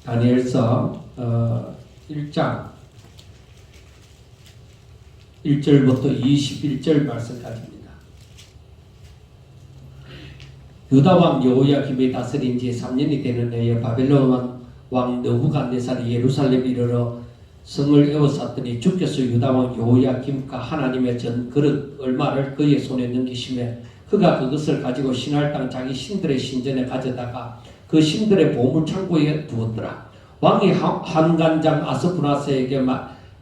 다니엘서 1장 1절부터 21절 말씀까지입니다. 유다왕 여호야김이 다스린 지 3년이 되는 해에 바벨론 왕 느부갓네살이 예루살렘에 이르러 성을 에워쌌더니 주께서 유다왕 여호야김과 하나님의 전 그릇 얼마를 그의 손에 넘기시매 그가 그것을 가지고 신할 땅 자기 신들의 신전에 가져다가 그 신들의 보물창고에 두었더라. 왕이 한간장 아스푸나스에게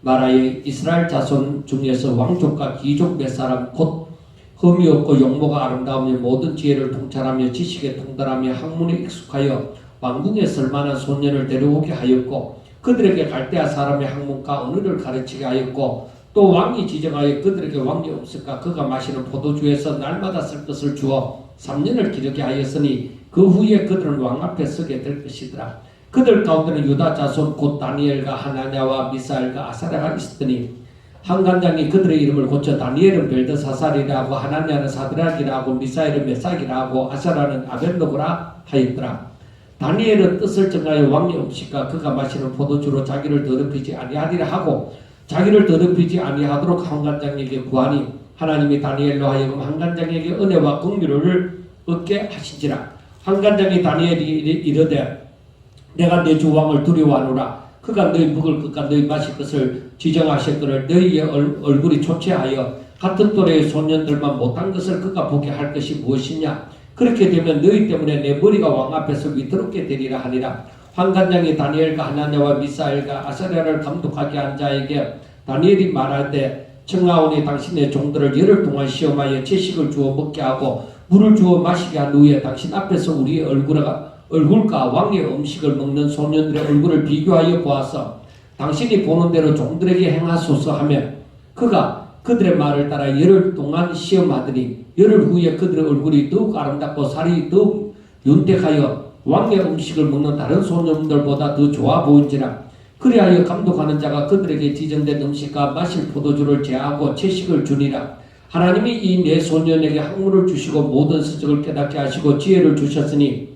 말하여 이스라엘 자손 중에서 왕족과 귀족 몇 사람 곧 흠이 없고 용모가 아름다우며 모든 지혜를 통찰하며 지식에 통달하며 학문에 익숙하여 왕궁에 설만한 소년을 데려오게 하였고 그들에게 갈대아 사람의 학문과 언어를 가르치게 하였고 또 왕이 지정하여 그들에게 왕이 없을까 그가 마시는 포도주에서 날마다 쓸 것을 주어 3년을 기르게 하였으니 그 후에 그들은 왕 앞에 서게 될 것이더라. 그들 가운데는 유다 자손 곧 다니엘과 하나냐와 미사엘과 아사랴가 있었더니 한간장이 그들의 이름을 고쳐 다니엘은 벨드사살이라고 하나냐는 사드락이라고 미사엘은 메삭이라고 아사랴는 아벨노고라 하였더라. 다니엘은 뜻을 정하여 왕의 음식과 그가 마시는 포도주로 자기를 더럽히지 아니하리라 하고 자기를 더럽히지 아니하도록 한간장에게 구하니 하나님이 다니엘로 하여금 한간장에게 은혜와 긍휼을 얻게 하신지라. 한간장이 다니엘이 이르되 내가 내 주 왕을 두려워하노라. 그가 너희 먹을 것과 너희 마실 것을 지정하셨거늘 너희의 얼굴이 초췌하여 같은 또래의 소년들만 못한 것을 그가 보게 할 것이 무엇이냐. 그렇게 되면 너희 때문에 내 머리가 왕 앞에서 위태롭게 되리라 하니라. 한간장이 다니엘과 하나냐와 미사엘과 아사랴를 감독하게 한 자에게 다니엘이 말할 때 청하오니 당신의 종들을 열흘 동안 시험하여 채식을 주어 먹게 하고 물을 주어 마시게 한 후에 당신 앞에서 우리의 얼굴과 왕의 음식을 먹는 소년들의 얼굴을 비교하여 보아서 당신이 보는 대로 종들에게 행하소서 하며 그가 그들의 말을 따라 열흘 동안 시험하더니 열흘 후에 그들의 얼굴이 더욱 아름답고 살이 더욱 윤택하여 왕의 음식을 먹는 다른 소년들보다 더 좋아 보인지라. 그리하여 감독하는 자가 그들에게 지정된 음식과 마실 포도주를 제하고 채식을 주니라. 하나님이 이 네 소년에게 학문을 주시고 모든 서적을 깨닫게 하시고 지혜를 주셨으니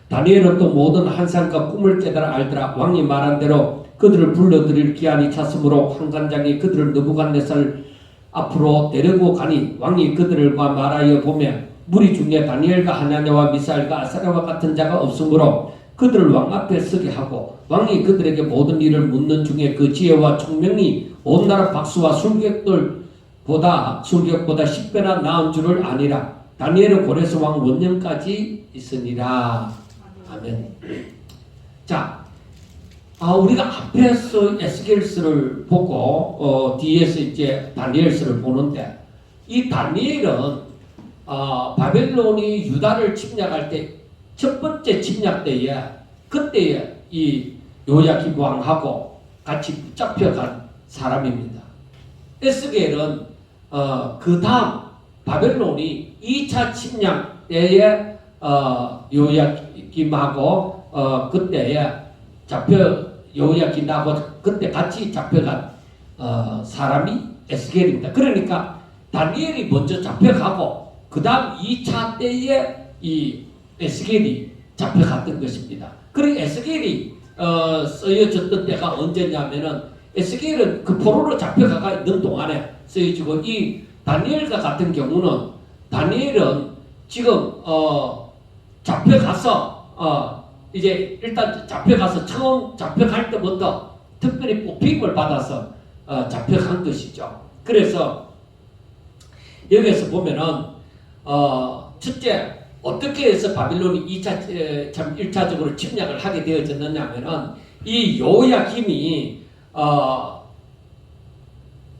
다니엘은 또 모든 환상과 꿈을 깨달아 알더라. 왕이 말한 대로 그들을 불러들일 기한이 찼으므로 한간장이 그들을 느부갓네살 앞으로 데리고 가니 왕이 그들과 말하여 보며 무리 중에 다니엘과 하나냐와 미사엘과 아사랴와 같은 자가 없으므로 그들을 왕 앞에 서게 하고 왕이 그들에게 모든 일을 묻는 중에 그 지혜와 총명이 온 나라 박수와 술객보다 10배나 나은 줄을 아니라. 다니엘은 고레스 왕 원년까지 있으니라. 아멘. 자, 우리가 앞에서 에스겔서를 보고 뒤에서 이제 다니엘서를 보는데 이 다니엘은 바벨론이 유다를 침략할 때 첫 번째 침략 때에 그때에 이 요야김 왕하고 같이 붙잡혀간 사람입니다. 에스겔은 그 다음 바벨론이 2차 침략 때에 요야김하고 그때에 요야김하고 그때 같이 잡혀간 사람이 에스겔입니다. 그러니까 다니엘이 먼저 잡혀가고 그 다음 2차 때에 이 에스겔이 잡혀갔던 것입니다. 그리고 에스겔이 쓰여졌던 때가 언제냐면은 에스겔은 그 포로로 잡혀가 있는 동안에 쓰여지고 이 다니엘과 같은 경우는 다니엘은 지금 잡혀가서 이제 일단 잡혀가서 처음 잡혀갈 때부터 특별히 뽑힘을 받아서 잡혀간 것이죠. 그래서 여기에서 보면은 첫째 어떻게 해서 바빌론이 1차적으로 침략을 하게 되어졌느냐면은 이 요야김이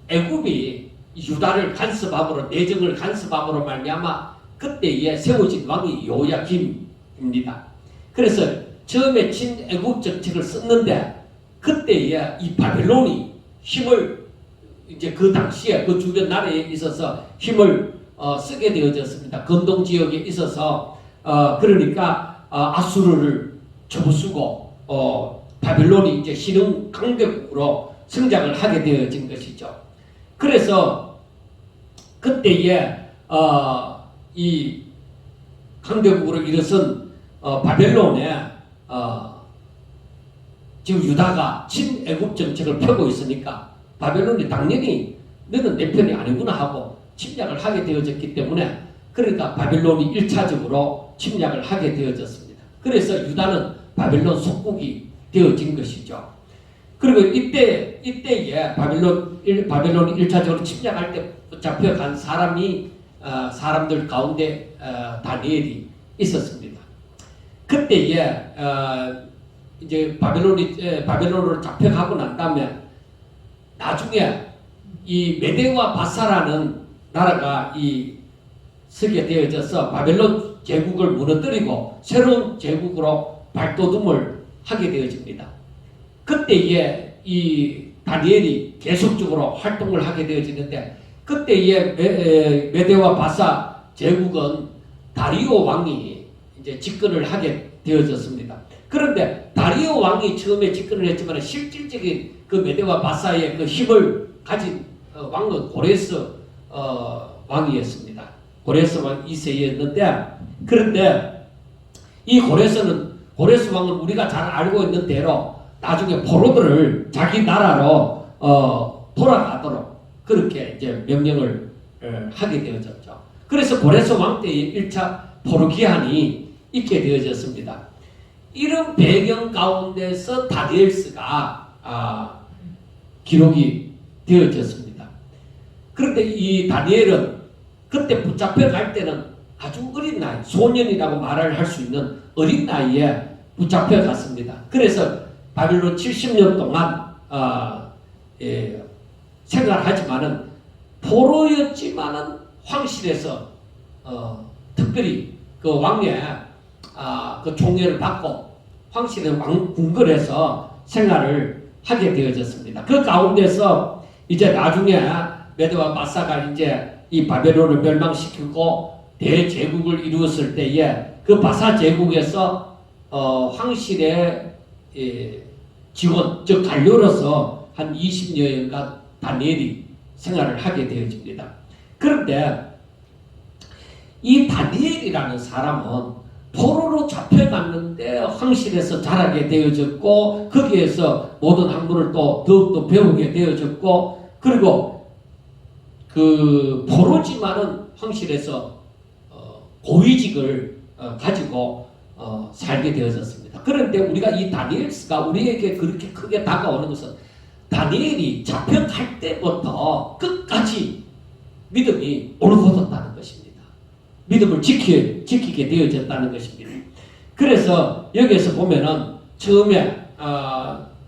애굽이 유다를 간섭함으로 내정을 간섭함으로 말미암아 그때에 세워진 왕이 요야김입니다. 그래서 처음에 친애굽 정책을 썼는데 그때에 이 바벨론이 힘을 이제 그 당시에 그 주변 나라에 있어서 힘을 쓰게 되어졌습니다. 건동 지역에 있어서 그러니까 아수르를 접수고 바벨론이 이제 신흥 강대국으로 성장을 하게 되어진 것이죠. 그래서 그때에 이 강대국으로 일어선 바벨론에 지금 유다가 친애국 정책을 펴고 있으니까 바벨론이 당연히 너는 내 편이 아니구나 하고 침략을 하게 되어졌기 때문에 그러니까 바벨론이 1차적으로 침략을 하게 되어졌습니다. 그래서 유다는 바벨론 속국이 되어진 것이죠. 그리고 이때에 바벨론이 1차적으로 침략할 때 잡혀간 사람들 가운데 다니엘이 있었습니다. 그때에 이제 바벨론으로 잡혀가고 난 다음에 나중에 이 메대와 바사라는 나라가 서게 되어져서 바벨론 제국을 무너뜨리고 새로운 제국으로 발돋움을 하게 되어집니다. 그때에 이 다니엘이 계속적으로 활동을 하게 되어지는데 그때에 메대와 바사 제국은 다리오 왕이 이제 집권을 하게 되어졌습니다. 그런데 다리오 왕이 처음에 집권을 했지만 실질적인 그 메대와 바사의 그 힘을 가진 왕은 고레스 왕이었습니다. 고레스 왕 2세였는데 그런데 이 고레스 왕은 우리가 잘 알고 있는 대로 나중에 포로들을 자기 나라로 돌아가도록 그렇게 이제 명령을 하게 되어졌죠. 그래서 고레스 왕 때의 1차 포로 기한이 있게 되어졌습니다. 이런 배경 가운데서 다니엘서가 기록이 되어졌습니다. 그런데 이 다니엘은 그때 붙잡혀갈 때는 아주 어린 나이, 소년이라고 말을 할 수 있는 어린 나이에 붙잡혀갔습니다. 그래서 바빌론 70년 동안 생활하지만은 포로였지만은 황실에서 특별히 그 왕의 그 총애를 받고 황실의 궁궐에서 생활을 하게 되어졌습니다. 그 가운데서 이제 나중에 메대와 바사가 이제 이 바벨론을 멸망시키고 대제국을 이루었을 때에 그 바사 제국에서 황실의 직원, 즉 관료로서 한 20여년간 다니엘이 생활을 하게 되어집니다. 그런데 이 다니엘이라는 사람은 포로로 잡혀갔는데 황실에서 자라게 되어졌고 거기에서 모든 학문을 또 더욱더 배우게 되어졌고 그리고 그 포로지만은 황실에서 고위직을 가지고 살게 되어졌습니다. 그런데 우리가 이 다니엘서가 우리에게 그렇게 크게 다가오는 것은 다니엘이 잡혀갈 때부터 끝까지 믿음이 오르고졌다는 것입니다. 믿음을 지키게 되어졌다는 것입니다. 그래서 여기에서 보면은 처음에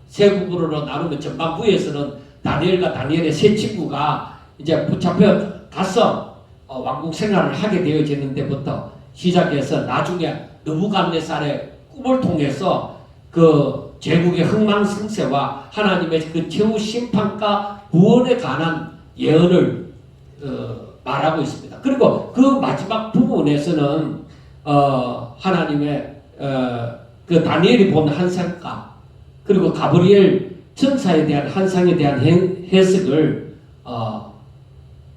세 국으로 나누면 전반부에서는 다니엘과 다니엘의 세 친구가 이제 붙잡혀 가서 왕국 생활을 하게 되어지는 데부터 시작해서 나중에 느부갓네살의 꿈을 통해서 그 제국의 흥망성쇠와 하나님의 그 최후 심판과 구원에 관한 예언을 말하고 있습니다. 그리고 그 마지막 부분에서는 하나님의 그 다니엘이 본 환상과 그리고 가브리엘 천사에 대한 환상에 대한 해석을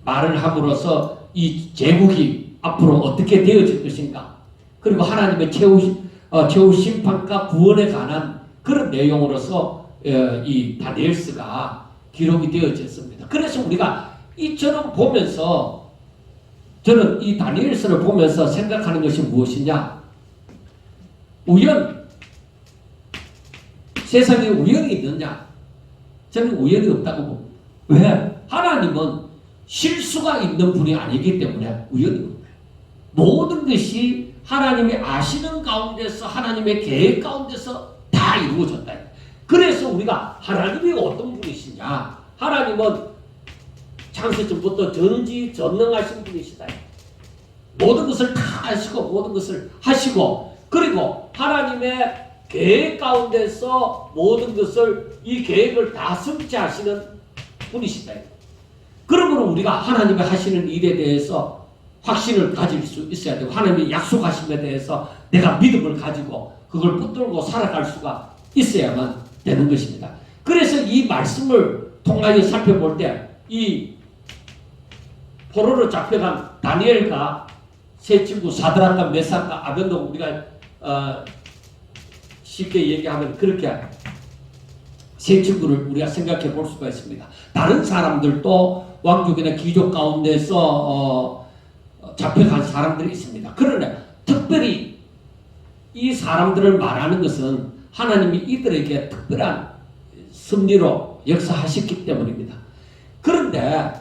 말을 함으로써 이 제국이 앞으로 어떻게 되어질 것인가 그리고 하나님의 최후 심판과 구원에 관한 그런 내용으로서 이 다니엘서가 기록이 되어졌습니다. 그래서 우리가 이처럼 보면서 저는 이 다니엘서를 보면서 생각하는 것이 무엇이냐? 우연. 세상에 우연이 있느냐? 저는 우연이 없다고 봅니다. 왜? 하나님은 실수가 있는 분이 아니기 때문에 우연이 없어요. 모든 것이 하나님이 아시는 가운데서 하나님의 계획 가운데서 다 이루어졌다. 그래서 우리가 하나님이 어떤 분이시냐? 하나님은 창세전부터 전지전능하신 분이시다. 모든 것을 다 아시고 모든 것을 하시고 그리고 하나님의 계획 가운데서 모든 것을 이 계획을 다 성취하시는 분이시다. 그러므로 우리가 하나님의 하시는 일에 대해서 확신을 가질 수 있어야 되고 하나님의 약속하심에 대해서 내가 믿음을 가지고 그걸 붙들고 살아갈 수가 있어야만 되는 것입니다. 그래서 이 말씀을 통하여 살펴볼 때 이 포로로 잡혀간 다니엘과 세 친구 사드락과 메삭과 아벤노고 우리가 쉽게 얘기하면 그렇게 세 친구를 우리가 생각해 볼 수가 있습니다. 다른 사람들도 왕족이나 귀족 가운데서 잡혀간 사람들이 있습니다. 그러나 특별히 이 사람들을 말하는 것은 하나님이 이들에게 특별한 섭리로 역사하셨기 때문입니다. 그런데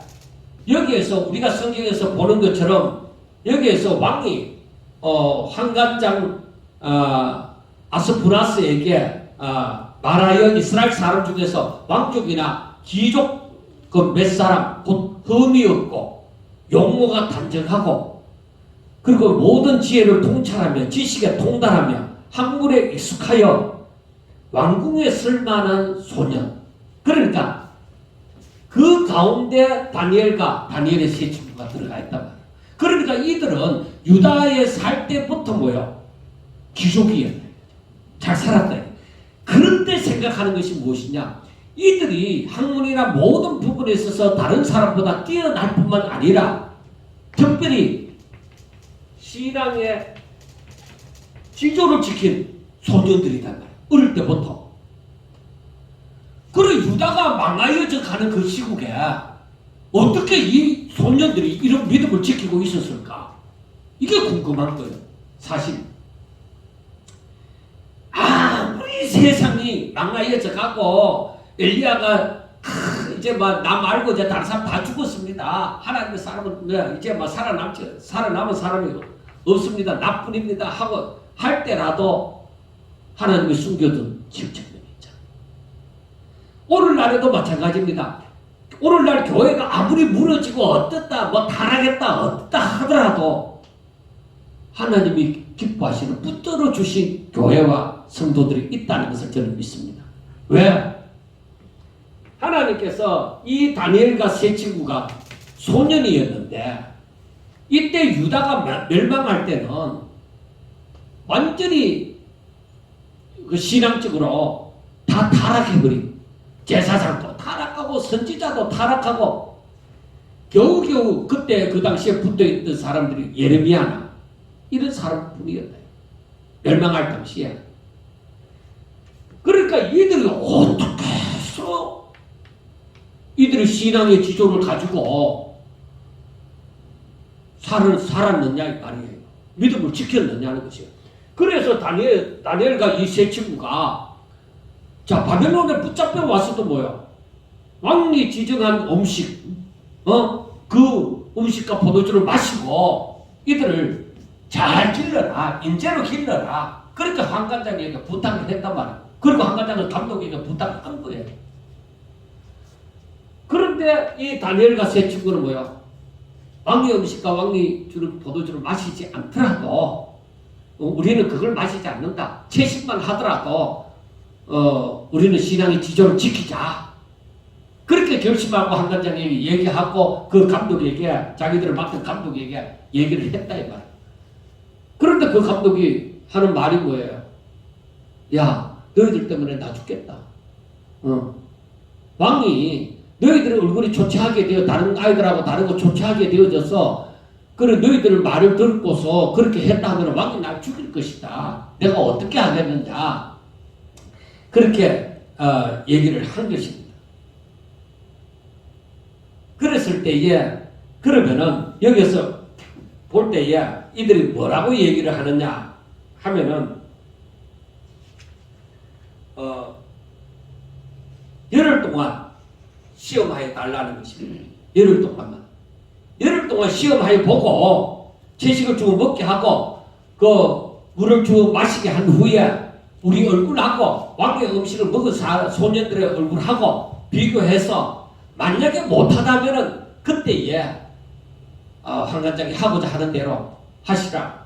여기에서 우리가 성경에서 보는 것처럼 여기에서 왕이 환관장 아스푸나스에게 말하여 이스라엘 사람 중에서 왕족이나 귀족 그 몇 사람 곧 흠이 없고 용모가 단정하고 그리고 모든 지혜를 통찰하며 지식에 통달하며 학문에 익숙하여 왕궁에 쓸만한 소년. 그러니까 그 가운데 다니엘의 세 친구가 들어가 있단 말이에요. 그러니까 이들은 유다에 살 때부터 귀족이었어요. 잘 살았다. 그런데 생각하는 것이 무엇이냐? 이들이 학문이나 모든 부분에 있어서 다른 사람보다 뛰어날 뿐만 아니라 특별히 신앙의 지조를 지킨 소년들이단 말이에요. 어릴 때부터. 그리고 유다가 망하여져 가는 그 시국에 어떻게 이 소년들이 이런 믿음을 지키고 있었을까? 이게 궁금한 거예요. 사실. 아무리 세상이 망하여져 가고 엘리야가 이제 나 말고 이제 다른 사람 다 죽었습니다. 하나님의 사람은 이제 살아남은 사람이 없습니다. 나뿐입니다. 하고 할 때라도 하나님이 숨겨둔 실천이 있잖아요. 오늘날에도 마찬가지입니다. 오늘날 교회가 아무리 무너지고 어떻다 타락했다 하더라도 하나님이 기뻐하시는 붙들어 주신 교회와 성도들이 있다는 것을 저는 믿습니다. 왜? 하나님께서 이 다니엘과 세 친구가 소년이었는데 이때 유다가 멸망할 때는 완전히 그 신앙적으로 다 타락해버린 제사장도 타락하고 선지자도 타락하고 겨우겨우 그때 그 당시에 붙어있던 사람들이 예레미야나 이런 사람뿐이었다. 멸망할 당시에. 그러니까 이들이 어떻게 해서 이들의 신앙의 지조를 가지고 살았느냐 이 말이에요. 믿음을 지켰느냐는 것이에요. 그래서 다니엘과 이 세 친구가 바벨론에 붙잡혀 왔어도 왕이 지정한 음식 그 음식과 포도주를 마시고 이들을 잘 길러라. 인재로 길러라. 그러니까 환관장에게 부탁을 했단 말이에요. 그리고 환관장은 감독에게 부탁을 한 거예요. 그런데 이 다니엘과 세 친구는 왕의 음식과 왕이 주는 포도주를 마시지 않더라도 우리는 그걸 마시지 않는다. 채식만 하더라도 우리는 신앙의 지조를 지키자. 그렇게 결심하고 환관장에게 얘기하고 그 감독에게 자기들을 맡은 감독에게 얘기를 했다 이 말이에요. 그런데 그 감독이 하는 말이 뭐예요? 야, 너희들 때문에 나 죽겠다. 왕이 너희들의 얼굴이 초췌하게 되어 다른 아이들하고 다르고 초췌하게 되어져서 그래 너희들 말을 듣고서 그렇게 했다 하면 왕이 날 죽일 것이다. 내가 어떻게 하겠느냐. 그렇게 얘기를 한 것입니다. 그랬을 때에 그러면은 여기서 볼 때에 이들이 뭐라고 얘기를 하느냐 하면은 열흘 동안 시험하여 달라는 것입니다. 열흘 동안만. 열흘 동안 시험하여 보고 채식을 주고 먹게 하고 그 물을 주고 마시게 한 후에 우리 얼굴하고 왕의 음식을 먹은 소년들의 얼굴하고 비교해서 만약에 못하다면은 그때에 환관장이 하고자 하는 대로 하시라.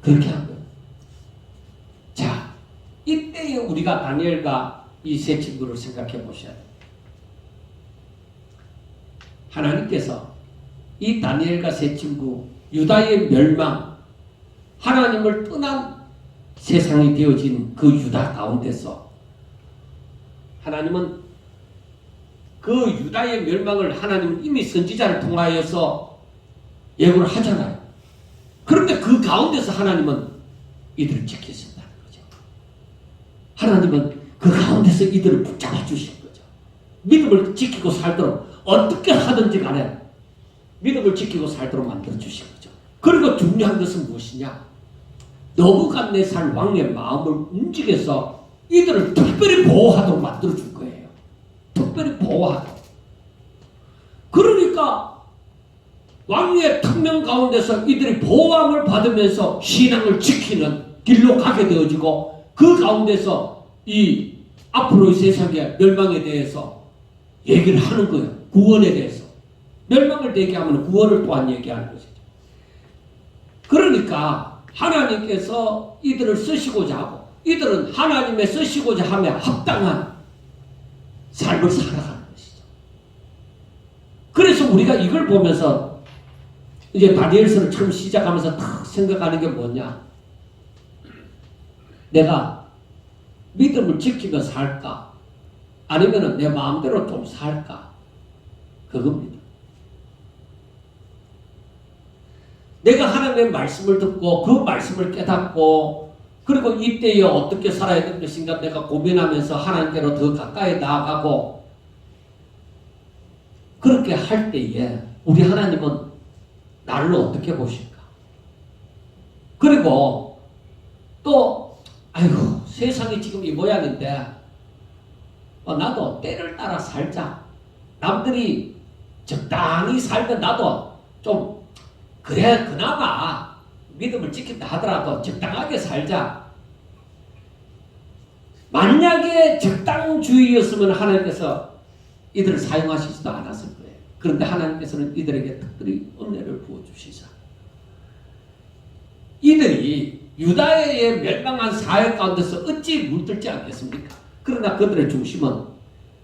그렇게 한 거예요. 자, 이때에 우리가 다니엘과 이 세 친구를 생각해 보셔야 돼요. 하나님께서 이 다니엘과 세 친구 유다의 멸망, 하나님을 떠난 세상이 되어진 그 유다 가운데서 하나님은 그 유다의 멸망을 하나님은 이미 선지자를 통하여서 예고를 하잖아요. 그런데 그 가운데서 하나님은 이들을 지키신다는 거죠. 하나님은 그 가운데서 이들을 붙잡아 주신 거죠. 믿음을 지키고 살도록 어떻게 하든지 간에 믿음을 지키고 살도록 만들어 주신 거죠. 그리고 중요한 것은 무엇이냐? 느부갓네살 왕의 마음을 움직여서 이들을 특별히 보호하도록 만들어 줄 거예요. 특별히 보호하도록. 그러니까 왕의 특명 가운데서 이들이 보호함을 받으면서 신앙을 지키는 길로 가게 되어지고, 그 가운데서 이 앞으로의 세상의 멸망에 대해서 얘기를 하는 거예요. 구원에 대해서. 멸망을 얘기하면 구원을 또한 얘기하는 것이죠. 그러니까 하나님께서 이들을 쓰시고자 하고, 이들은 하나님의 쓰시고자 함에 합당한 삶을 살아가는 것이죠. 그래서 우리가 이걸 보면서 이제 다니엘서를 처음 시작하면서 딱 생각하는 게 뭐냐? 내가 믿음을 지키며 살까? 아니면 내 마음대로 좀 살까? 그겁니다. 내가 하나님의 말씀을 듣고 그 말씀을 깨닫고, 그리고 이때에 어떻게 살아야 될 것인가 내가 고민하면서 하나님께로 더 가까이 나아가고, 그렇게 할 때에 우리 하나님은 나를 어떻게 보실까? 그리고 또 아이고 세상이 지금 이 모양인데 나도 때를 따라 살자. 남들이 적당히 살면 나도 좀 그래 그나마 믿음을 지킨다 하더라도 적당하게 살자. 만약에 적당주의였으면 하나님께서 이들을 사용하시지도 않았을 거예요. 그런데 하나님께서는 이들에게 특별히 은혜를 부어주시자. 이들이 유다의 멸망한 사회 가운데서 어찌 물들지 않겠습니까? 그러나 그들의 중심은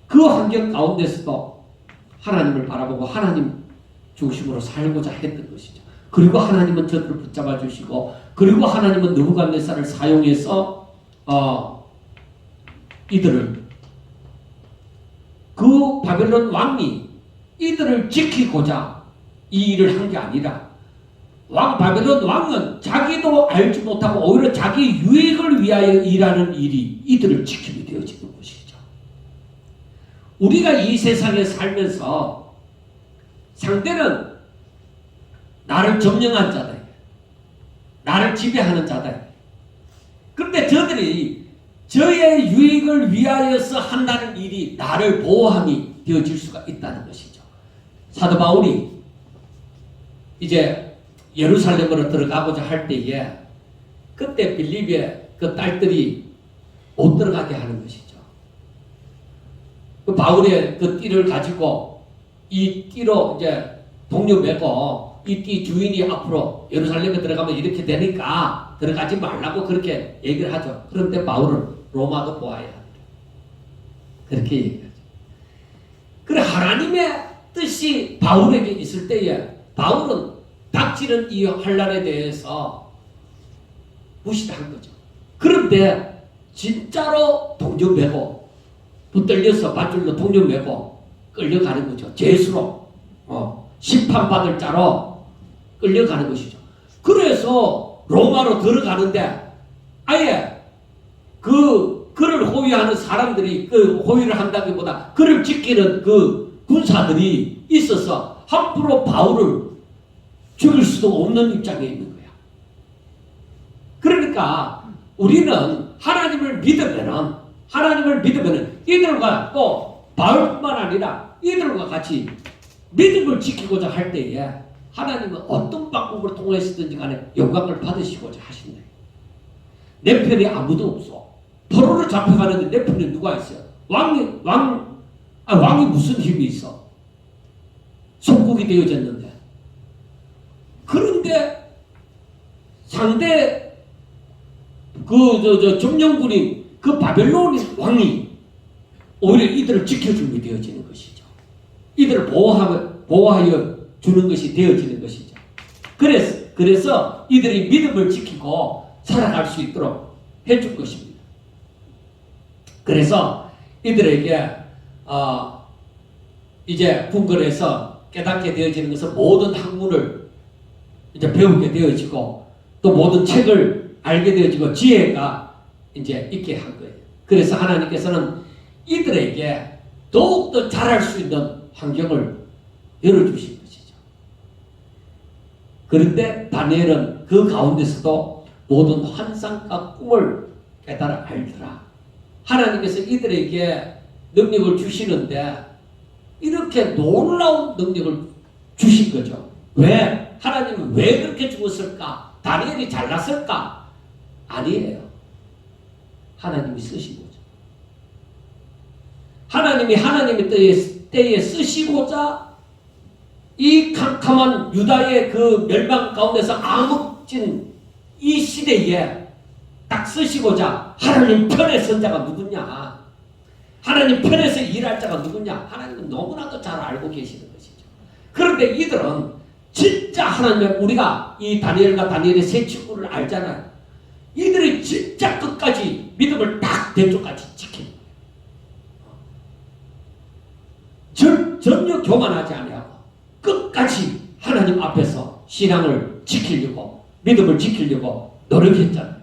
그 환경 가운데서도 하나님을 바라보고 하나님 중심으로 살고자 했던 것이죠. 그리고 하나님은 저들을 붙잡아 주시고, 그리고 하나님은 느부갓네살을 사용해서 이들을, 그 바벨론 왕이 이들을 지키고자 이 일을 한 게 아니라, 바벨론 왕은 자기도 알지 못하고 오히려 자기 유익을 위하여 일하는 일이 이들을 지키게 되어지는 것이죠. 우리가 이 세상에 살면서 상대는 나를 점령한 자다, 나를 지배하는 자다. 그런데 저들이 저의 유익을 위하여서 한다는 일이 나를 보호함이 되어질 수가 있다는 것이죠. 사도 바울이 이제 예루살렘으로 들어가고자 할 때에 그때 빌립의 그 딸들이 못 들어가게 하는 것이죠. 그 바울의 그 띠를 가지고 이 띠로 이제 동료 메고 이 띠 주인이 앞으로 예루살렘에 들어가면 이렇게 되니까 들어가지 말라고 그렇게 얘기를 하죠. 그런데 바울은 로마도 보아야 합니다. 그렇게 얘기하죠. 그래 하나님의 뜻이 바울에게 있을 때에 바울은 닥치는 이 환난에 대해서 무시를 한 거죠. 그런데 진짜로 동전 메고 붙들려서 밧줄로 동전 메고 끌려가는 거죠. 죄수로 심판받을 자로 끌려가는 것이죠. 그래서 로마로 들어가는데 아예 그를 호위하는 사람들이 그 호위를 한다기보다 그를 지키는 그 군사들이 있어서 함부로 바울을 죽일 수도 없는 입장에 있는 거야. 그러니까 우리는 하나님을 믿으면은 이들과 또 바울뿐만 아니라 이들과 같이 믿음을 지키고자 할 때에 하나님은 어떤 방법을 통해서든지 간에 영광을 받으시고자 하신다. 내 편에 아무도 없어. 포로로 잡혀가는데 내 편에 누가 있어요? 왕이 무슨 힘이 있어? 속국이 되어졌는데. 그런데 상대 점령군인 그 바벨론 왕이 오히려 이들을 지켜주게 되어지는 것이죠. 이들을 보호하여 주는 것이 되어지는 것이죠. 그래서 이들이 믿음을 지키고 살아갈 수 있도록 해줄 것입니다. 그래서 이들에게 이제 궁궐에서 깨닫게 되어지는 것은 모든 학문을 이제 배우게 되어지고 또 모든 책을 알게 되어지고 지혜가 이제 있게 한 거예요. 그래서 하나님께서는 이들에게 더욱더 잘할 수 있는 환경을 열어주신 것이죠. 그런데 다니엘은 그 가운데서도 모든 환상과 꿈을 깨달아 알더라. 하나님께서 이들에게 능력을 주시는데 이렇게 놀라운 능력을 주신 거죠. 왜? 하나님은 왜 그렇게 죽었을까? 다니엘이 잘났을까? 아니에요. 하나님이 쓰신 거죠. 하나님이 하나님의 때에 쓰시고자 이 캄캄한 유다의 그 멸망 가운데서 암흑진 이 시대에 딱 쓰시고자 하나님 편에 선 자가 누구냐? 하나님 편에서 일할 자가 누구냐? 하나님은 너무나도 잘 알고 계시는 것이죠. 그런데 이들은 진짜 하나님, 우리가 이 다니엘과 다니엘의 세 친구를 알잖아요. 이들이 진짜 끝까지 믿음을 딱 대쪽까지 지키는 거예요. 전혀 교만하지 아니하고 끝까지 하나님 앞에서 신앙을 지키려고, 믿음을 지키려고 노력했잖아요.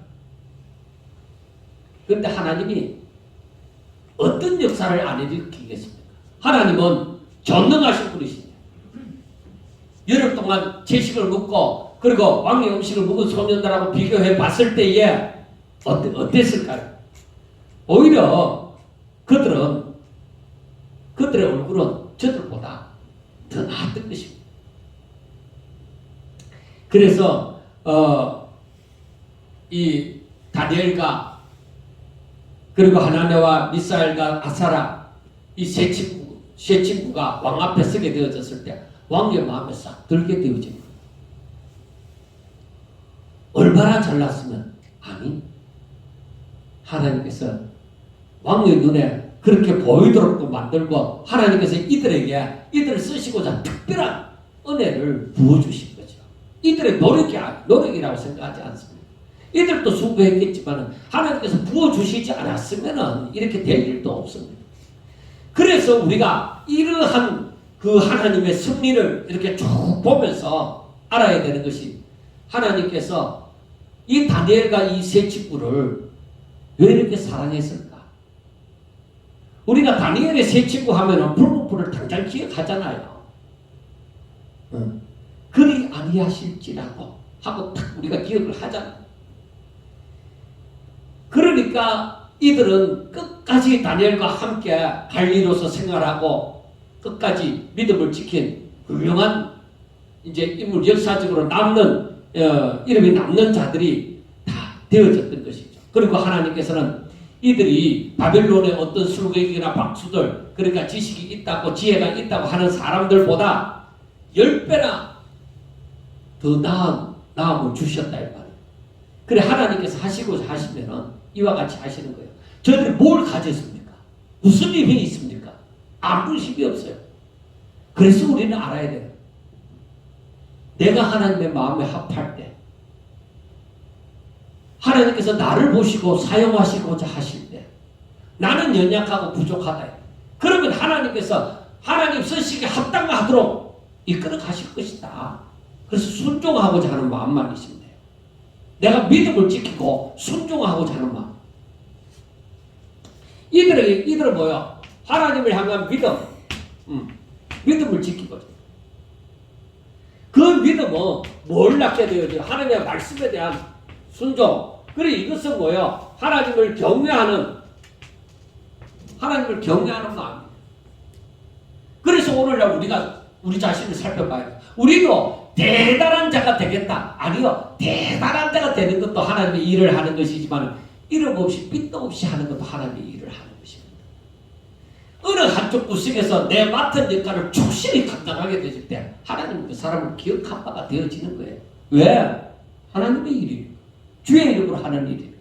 그런데 하나님이 어떤 역사를 안 일으키겠습니까? 하나님은 전능하신 분이십니다. 열흘 동안 채식을 먹고 그리고 왕의 음식을 먹은 소년들하고 비교해 봤을 때에 어땠을까요? 오히려 그들의 얼굴은 저들보다 더 나았던 것입니다. 그래서 이 다니엘과 그리고 하나네와 미사엘과 아사라 이 세 친구가 왕 앞에 서게 되어졌을 때 왕의 마음에 싹 들게 되어집니다. 얼마나 잘났으면 아니, 하나님께서 왕의 눈에 그렇게 보이도록 만들고 하나님께서 이들을 쓰시고자 특별한 은혜를 부어주신 거죠. 이들의 노력이라고 생각하지 않습니다. 이들도 수고했겠지만 하나님께서 부어주시지 않았으면 이렇게 될 일도 없습니다. 그래서 우리가 이러한 그 하나님의 승리를 이렇게 쭉 보면서 알아야 되는 것이, 하나님께서 이 다니엘과 이 세 친구를 왜 이렇게 사랑했을까? 우리가 다니엘의 세 친구 하면은 불법불을 당장 기억하잖아요. 그리 아니하실지라고 하고 딱 우리가 기억을 하잖아요. 그러니까 이들은 끝까지 다니엘과 함께 관리로서 생활하고 끝까지 믿음을 지킨 훌륭한 이제 인물, 역사적으로 남는 이름이 남는 자들이 다 되어졌던 것이죠. 그리고 하나님께서는 이들이 바벨론의 어떤 술객이나 박수들, 그러니까 지식이 있다고 지혜가 있다고 하는 사람들보다 10배나 더 나음을 주셨다 이 말이에요. 그래 하나님께서 하시고자 하시면은 이와 같이 하시는 거예요. 저들이 뭘 가졌습니까? 무슨 힘이 있습니까? 아무 힘이 없어요. 그래서 우리는 알아야 돼요. 내가 하나님의 마음에 합할 때, 하나님께서 나를 보시고 사용하시고자 하실 때, 나는 연약하고 부족하다. 그러면 하나님께서 하나님 쓰시기에 합당하도록 이끌어 가실 것이다. 그래서 순종하고자 하는 마음만 있으면 돼요. 내가 믿음을 지키고 순종하고자 하는 마음. 이들은 뭐야? 하나님을 향한 믿음. 믿음을 지키거든. 그 믿음은 뭘 낳게 되어져요? 하나님의 말씀에 대한 순종. 그래 이것은 뭐예요? 하나님을 경외하는 마음입니다. 그래서 오늘날 우리가 우리 자신을 살펴봐야 돼요. 우리도 대단한 자가 되겠다. 아니요. 대단한 자가 되는 것도 하나님의 일을 하는 것이지만 이름 없이 삐도 없이 하는 것도 하나님의 일을 하는 것입니다. 어느 한쪽 구석에서 내 맡은 역할을 충실히 감당하게 되실 때 하나님은 그 사람을 기억한 바가 되어지는 거예요. 왜? 하나님의 일이에요. 주의 이름으로 하는 일이에요.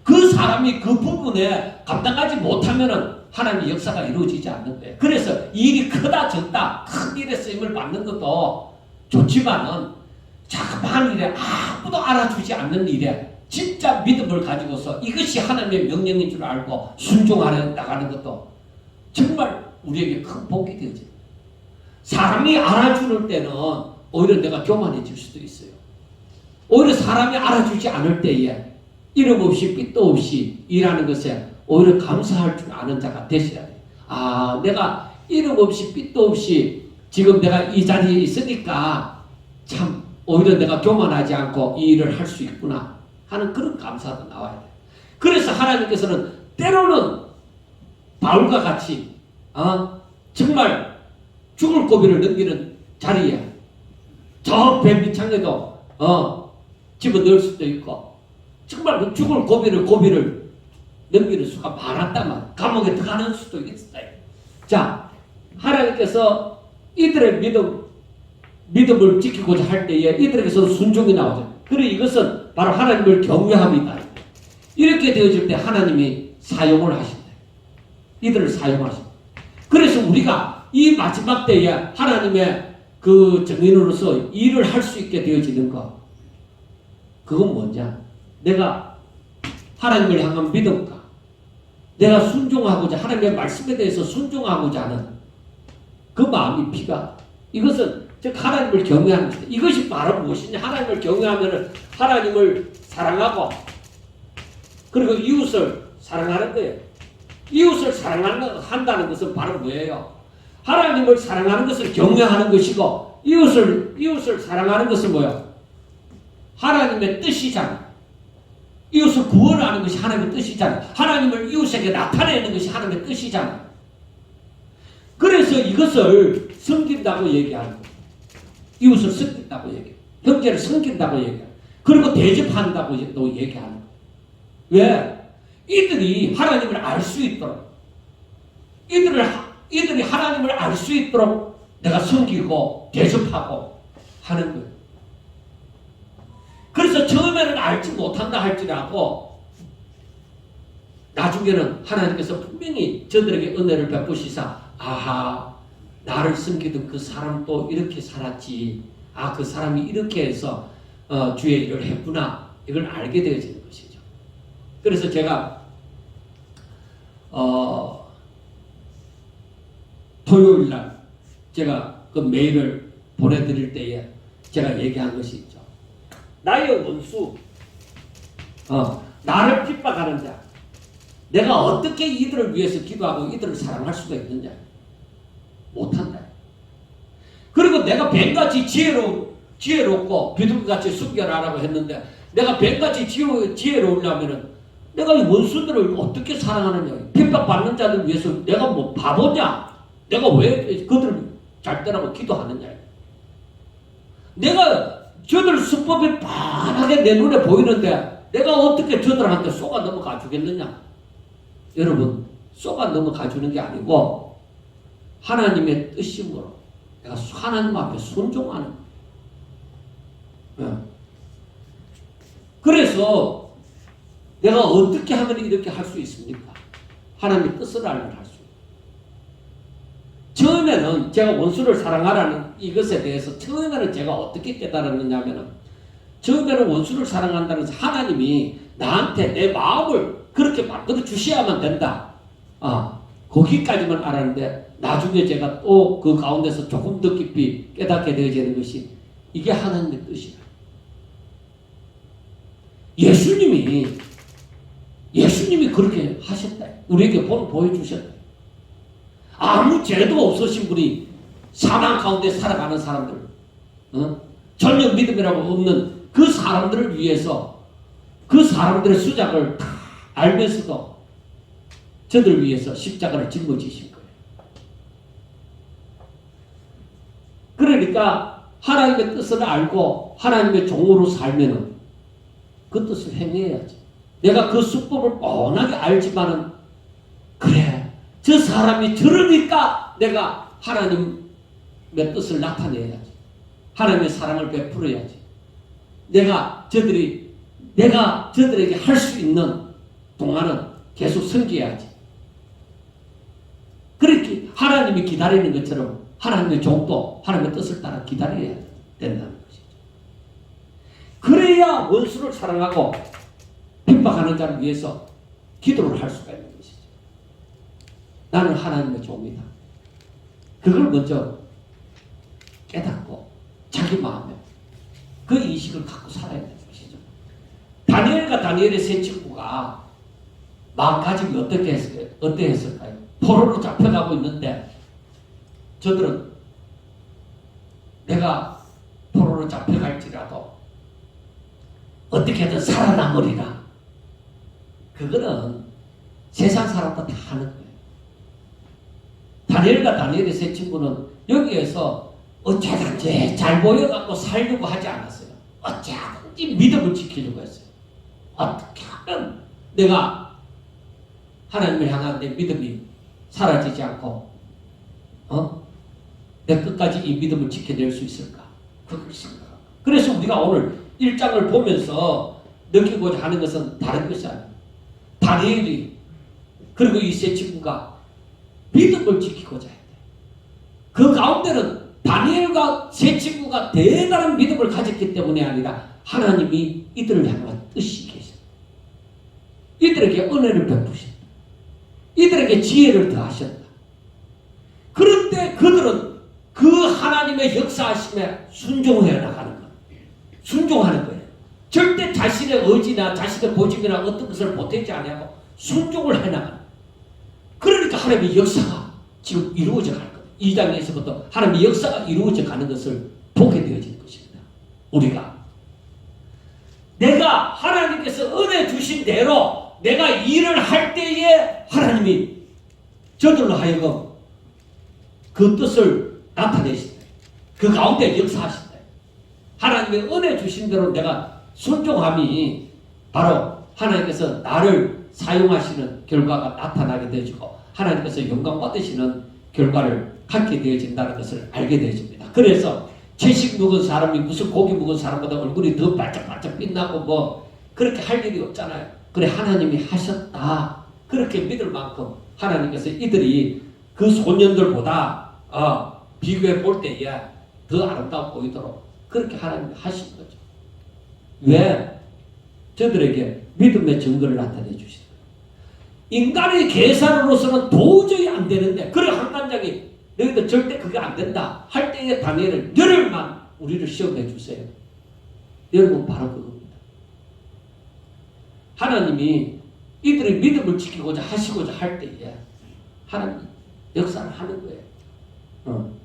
그 사람이 그 부분에 감당하지 못하면은 하나님의 역사가 이루어지지 않는 거예요. 그래서 일이 크다 적다 큰 일에 쓰임을 받는 것도 좋지만은 자그마한 일에 아무도 알아주지 않는 일에 진짜 믿음을 가지고서 이것이 하나님의 명령인 줄 알고 순종하려 나가는 것도 정말 우리에게 큰 복이 되어져요. 사람이 알아주는 때는 오히려 내가 교만해질 수도 있어요. 오히려 사람이 알아주지 않을 때에 이름 없이 삐도 없이 일하는 것에 오히려 감사할 줄 아는 자가 되셔야 돼요. 아, 내가 이름 없이 삐도 없이 지금 내가 이 자리에 있으니까 참 오히려 내가 교만하지 않고 이 일을 할 수 있구나 하는 그런 감사도 나와야 돼요. 그래서 하나님께서는 때로는 바울과 같이 정말 죽을 고비를 넘기는 자리에 저 배 밑창에도 집어넣을 수도 있고 정말 그 죽을 고비를 넘기는 수가 많았다면 감옥에 들어가는 수도 있어요. 자, 하나님께서 이들의 믿음을 지키고자 할 때에 이들에게서 순종이 나오죠. 그리고 이것은 바로 하나님을 경외합니다. 이렇게 되어질 때 하나님이 사용을 하신다. 이들을 사용하신다. 그래서 우리가 이 마지막 때에 하나님의 그 증인으로서 일을 할 수 있게 되어지는 것, 그건 뭐냐? 내가 하나님을 향한 믿음과 내가 순종하고자 하나님의 말씀에 대해서 순종하고자 하는 그 마음이 피가, 이것은 즉 하나님을 경외하는 것이다. 이것이 바로 무엇이냐? 하나님을 경외하면 하나님을 사랑하고 그리고 이웃을 사랑하는 거예요. 이웃을 사랑한다는 것은 바로 뭐예요? 하나님을 사랑하는 것을 경외하는 것이고 이웃을 사랑하는 것은 뭐예요? 하나님의 뜻이잖아. 이웃을 구원하는 것이 하나님의 뜻이잖아. 하나님을 이웃에게 나타내는 것이 하나님의 뜻이잖아. 그래서 이것을 섬긴다고 얘기하는 거예요. 이웃을 섬긴다고 얘기해요. 형제를 섬긴다고 얘기해요. 그리고 대접한다고 얘기하는 거예요. 왜? 이들이 하나님을 알 수 있도록 이들이 하나님을 알 수 있도록 내가 섬기고 대접하고 하는 거예요. 그래서 처음에는 알지 못한다 할지라도 나중에는 하나님께서 분명히 저들에게 은혜를 베푸시사 아하, 나를 섬기던 그 사람도 이렇게 살았지. 아, 그 사람이 이렇게 해서 주의 일을 했구나. 이걸 알게 되어지는 것이죠. 그래서 제가 토요일 날 제가 그 메일을 보내드릴 때에 제가 얘기한 것이 있죠. 나의 원수, 나를 핍박하는 자, 내가 어떻게 이들을 위해서 기도하고 이들을 사랑할 수가 있느냐? 못한다. 그리고 내가 뱀같이 지혜롭고 비둘기같이 숨겨라라고 했는데 내가 뱀같이 지혜로우려면은 내가 이 원수들을 어떻게 사랑하느냐? 핍박받는 자들 위해서 내가 뭐 바보냐? 내가 왜 그들을 잘 때라고 기도하느냐? 내가 저들 수법이 빤하게 내 눈에 보이는데 내가 어떻게 저들한테 쏘가 넘어가 주겠느냐? 여러분, 쏘가 넘어가 주는 게 아니고 하나님의 뜻이므로 내가 하나님 앞에 순종하는 거예요. 그래서 내가 어떻게 하면 이렇게 할 수 있습니까? 하나님의 뜻을 알면 할 수 있어요. 처음에는 제가 원수를 사랑하라는 이것에 대해서 처음에는 제가 어떻게 깨달았느냐 하면 처음에는 원수를 사랑한다는 것은 하나님이 나한테 내 마음을 그렇게 만들어 주셔야만 된다. 거기까지만 알았는데 나중에 제가 또 그 가운데서 조금 더 깊이 깨닫게 되어지는 것이 이게 하나님의 뜻이야. 예수님이 그렇게 하셨다. 우리에게 보여주셨다. 아무 죄도 없으신 분이 사망 가운데 살아가는 사람들, 전혀 믿음이라고 없는 그 사람들을 위해서 그 사람들의 수작을 다 알면서도 저들 위해서 십자가를 짊어지신 거예요. 그러니까 하나님의 뜻을 알고 하나님의 종으로 살면은 그 뜻을 행해야지. 내가 그 수법을 뻔하게 알지만은 그래, 저 사람이 저러니까 내가 하나님의 뜻을 나타내야지. 하나님의 사랑을 베풀어야지. 내가 저들에게 할 수 있는 동안은 계속 섬겨야지. 그렇게 하나님이 기다리는 것처럼 하나님의 종도 하나님의 뜻을 따라 기다려야 된다는 것이죠. 그래야 원수를 사랑하고 핍박하는 자를 위해서 기도를 할 수가 있는 것이죠. 나는 하나님의 종이다. 그걸 먼저 깨닫고 자기 마음에 그 인식을 갖고 살아야 되는 것이죠. 다니엘과 다니엘의 세 친구가 마음가짐이 어떻게 했을까요? 포로로 잡혀가고 있는데 저들은 내가 포로로 잡혀갈지라도 어떻게든 살아남으리라. 그거는 세상 사람도 다 하는 거예요. 다니엘과 다니엘의 세 친구는 여기에서 어쩌든지 잘 보여갖고 살려고 하지 않았어요. 어쩌든지 믿음을 지키려고 했어요. 어떻게 하면 내가 하나님을 향한 내 믿음이 사라지지 않고 내 끝까지 이 믿음을 지켜낼 수 있을까? 그걸 생각합니다. 그래서 우리가 오늘 1장을 보면서 느끼고자 하는 것은 다른 것이 아니에요. 다니엘이 그리고 이 세 친구가 믿음을 지키고자 했대. 그 가운데는 다니엘과 세 친구가 대단한 믿음을 가졌기 때문에 아니라 하나님이 이들을 향한 뜻이 계셔. 이들에게 은혜를 베푸신다. 이들에게 지혜를 더하셨다. 그런데 그들은 그 하나님의 역사하심에 순종해 나가는 거예요. 순종하는 거예요. 절대 자신의 의지나 자신의 고집이나 어떤 것을 보태지 않고 순종을 해나가는 거예요. 그러니까 하나님의 역사가 지금 이루어져 가는 거예요. 2장에서부터 하나님의 역사가 이루어져 가는 것을 보게 되어지는 것입니다. 우리가 내가 하나님께서 은혜 주신 대로 내가 일을 할 때에 하나님이 저들로 하여금 그 뜻을 나타내신다. 그 가운데 역사하신다. 하나님의 은혜 주신 대로 내가 순종함이 바로 하나님께서 나를 사용하시는 결과가 나타나게 되어지고 하나님께서 영광 받으시는 결과를 갖게 되어진다는 것을 알게 되어집니다. 그래서 채식 묵은 사람이 무슨 고기 묵은 사람보다 얼굴이 더 반짝반짝 빛나고 뭐 그렇게 할 일이 없잖아요. 그래 하나님이 하셨다. 그렇게 믿을 만큼 하나님께서 이들이 그 소년들보다 비교해 볼 때에 더 아름다워 보이도록 그렇게 하나님이 하신 거죠. 왜? 저들에게 믿음의 증거를 나타내 주신 거예요. 인간의 계산으로서는 도저히 안 되는데 그래 한 단장이 너희들 절대 그게 안 된다 할 때에 다니엘은 열흘만 우리를 시험해 주세요. 여러분 바로 그겁니다. 하나님이 이들의 믿음을 지키고자 하시고자 할 때에 하나님 역사를 하는 거예요.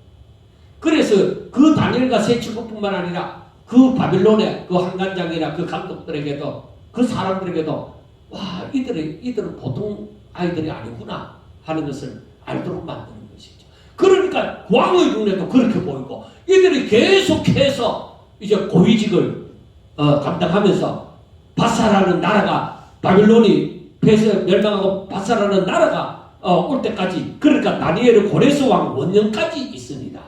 그래서 그 다니엘과 세 친구뿐만 아니라 그 바빌론의 그 한간장이나 그 감독들에게도 그 사람들에게도 와 이들은 보통 아이들이 아니구나 하는 것을 알도록 만드는 것이죠. 그러니까 왕의 눈에도 그렇게 보이고 이들이 계속해서 이제 고위직을 감당하면서 바사라는 나라가 바빌론이 패서 멸망하고 바사라는 나라가 올 때까지 그러니까 다니엘의 고레스 왕 원년까지 있습니다.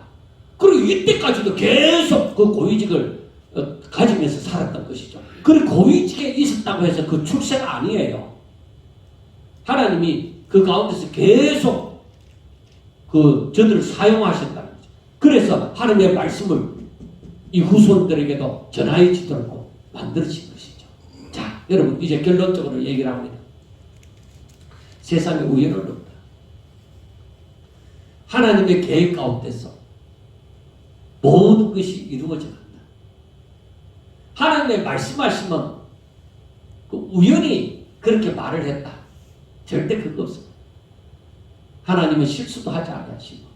그리고 이때까지도 계속 그 고위직을 가지면서 살았던 것이죠. 그리고 고위직에 있었다고 해서 그 출세가 아니에요. 하나님이 그 가운데서 계속 저들을 사용하셨다는 거죠. 그래서 하나님의 말씀을 이 후손들에게도 전하여지도록 만들어진 것이죠. 자, 여러분 이제 결론적으로 얘기를 합니다. 세상에 우연은 없다. 하나님의 계획 가운데서 모든 것이 이루어져 간다. 하나님의 말씀하시면 그 우연히 그렇게 말을 했다. 절대 그거 없습니다. 하나님은 실수도 하지 않으시고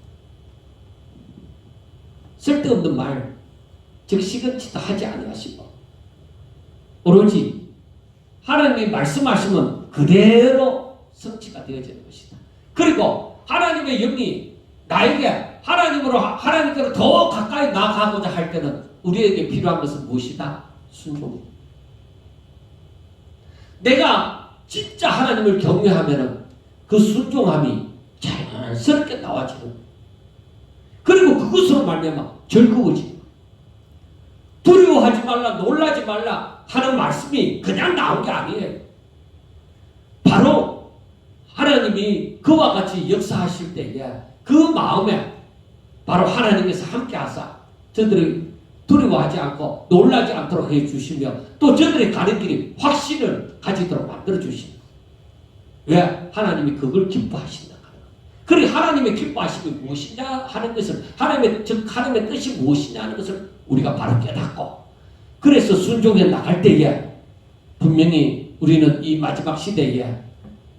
쓸데없는 말, 즉 시금치도 하지 않으시고 오로지 하나님이 말씀하시면 그대로 성취가 되어지는 것이다. 그리고 하나님의 영이 나에게 하나님께로 더 가까이 나아가고자 할 때는 우리에게 필요한 것은 무엇이다? 순종입니다. 내가 진짜 하나님을 경외하면은 그 순종함이 자연스럽게 나와지는 거예요. 그리고 그것으로 말미암아 즐거워지는 거예요. 두려워하지 말라, 놀라지 말라 하는 말씀이 그냥 나온 게 아니에요. 바로 하나님이 그와 같이 역사하실 때에 그 마음에 바로 하나님께서 함께 하사 저들이 두려워하지 않고 놀라지 않도록 해주시며 또 저들이 가는 길이 확신을 가지도록 만들어주시는 왜? 하나님이 그걸 기뻐하신다. 그리고 하나님의 기뻐하심이 무엇이냐 하는 것을 하나님의 뜻이 무엇이냐 하는 것을 우리가 바로 깨닫고 그래서 순종해 나갈 때에 분명히 우리는 이 마지막 시대에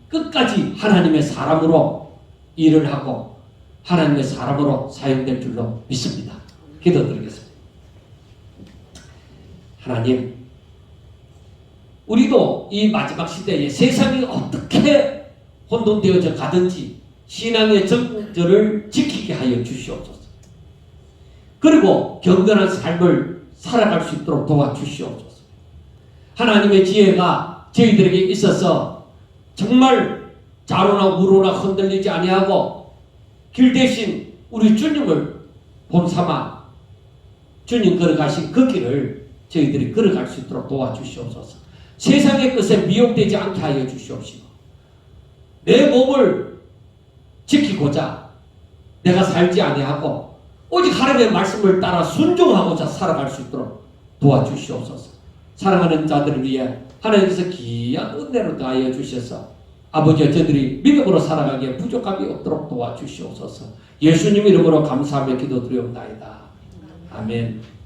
끝까지 하나님의 사람으로 일을 하고 하나님의 사람으로 사용될 줄로 믿습니다. 기도드리겠습니다. 하나님, 우리도 이 마지막 시대에 세상이 어떻게 혼돈되어져 가든지 신앙의 정절을 지키게 하여 주시옵소서. 그리고 경건한 삶을 살아갈 수 있도록 도와주시옵소서. 하나님의 지혜가 저희들에게 있어서 정말 좌로나 우로나 흔들리지 아니하고 길 대신 우리 주님을 본삼아 주님 걸어가신 그 길을 저희들이 걸어갈 수 있도록 도와주시옵소서. 세상의 것에 미혹되지 않게 하여 주시옵시고 내 몸을 지키고자 내가 살지 아니하고 오직 하나님의 말씀을 따라 순종하고자 살아갈 수 있도록 도와주시옵소서. 사랑하는 자들을 위해 하나님께서 귀한 은혜로 다하여 주셔서 아버지와 저들이 믿음으로 살아가기에 부족함이 없도록 도와주시옵소서. 예수님 이름으로 감사하며 기도드리옵나이다. 아멘.